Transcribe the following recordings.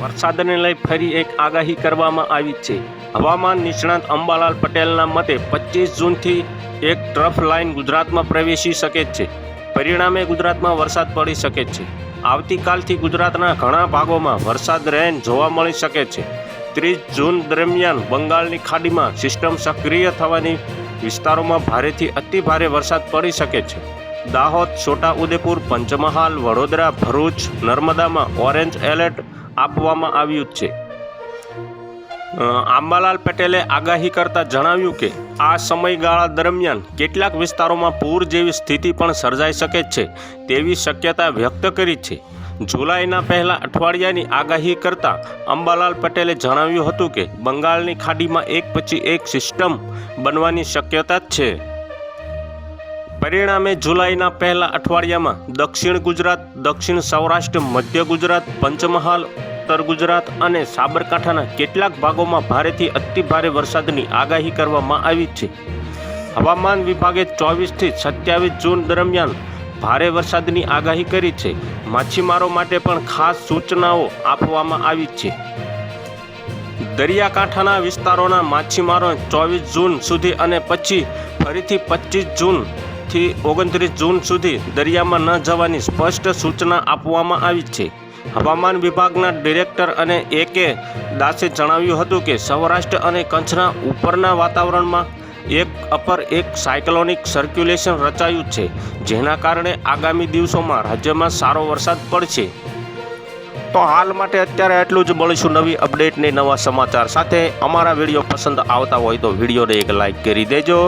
વરસાદને લઈ ફરી એક આગાહી કરવામાં આવી છે। હવામાન નિષ્ણાત અંબાલાલ પટેલના મતે 25 જૂનથી એક ટ્રફ લાઇન ગુજરાતમાં પ્રવેશી શકે છે। પરિણામે ગુજરાતમાં વરસાદ પડી શકે છે। આવતીકાલથી ગુજરાતના ઘણા ભાગોમાં વરસાદ રેન જોવા મળી શકે છે। 30 જૂન દરમિયાન બંગાળની ખાડીમાં સિસ્ટમ સક્રિય થવાની વિસ્તારોમાં ભારેથી અતિભારે વરસાદ પડી શકે છે। દાહોદ, છોટાઉદેપુર, પંચમહાલ, વડોદરા, ભરૂચ, નર્મદામાં ઓરેન્જ એલર્ટ આપવામાં આવ્યું છે। અંબાલાલ પટેલે આગાહી કરતા જણાવ્યું કે આ સમયગાળા દરમિયાન કેટલાક વિસ્તારોમાં પૂર જેવી સ્થિતિ પણ સર્જાઈ શકે છે તેવી શક્યતા વ્યક્ત કરી છે। જુલાઈના પહેલા અઠવાડિયાની આગાહી કરતા અંબાલાલ પટેલે જણાવ્યું હતું કે બંગાળની ખાડીમાં એક પછી એક સિસ્ટમ બનવાની શક્યતા છે। પરિણામે જુલાઈના પહેલા અઠવાડિયામાં દક્ષિણ ગુજરાત, દક્ષિણ સૌરાષ્ટ્ર, મધ્ય ગુજરાત, પંચમહાલ, ઉત્તર ગુજરાત અને સાબરકાંઠાના કેટલાક ભાગોમાં ભારેથી અતિભારે વરસાદની આગાહી કરવામાં આવી છે। હવામાન વિભાગે 24થી 27 જૂન દરમિયાન ભારે વરસાદની આગાહી કરી છે। માછીમારો માટે પણ ખાસ સૂચનાઓ આપવામાં આવી છે। દરિયાકાંઠાના વિસ્તારોના માછીમારો 24 જૂન સુધી અને પછી ફરીથી 25 જૂનથી 29 જૂન સુધી દરિયામાં ન જવાની સ્પષ્ટ સૂચના આપવામાં આવી છે। હવામાન વિભાગના ડિરેક્ટર અને A.K. દાસે જણાવ્યું હતું કે સૌરાષ્ટ્ર અને કચ્છના ઉપરના વાતાવરણમાં એક સાયક્લોનિક સર્ક્યુલેશન રચાયું છે, જેના કારણે આગામી દિવસોમાં રાજ્યમાં સારો વરસાદ પડશે। તો હાલ માટે અત્યારે એટલું જ। મળીશું નવી અપડેટને નવા સમાચાર સાથે। અમારા વિડીયો પસંદ આવતા હોય તો વિડીયોને એક લાઇક કરી દેજો।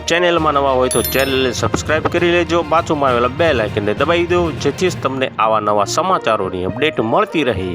ચેનલમાં નવા હોય તો ચેનલને સબસ્ક્રાઈબ કરી લેજો। બાજુમાં આવેલા બેલ આઇકનને દબાવી દો, જેથી તમને આવા નવા સમાચારોની અપડેટ મળતી રહે।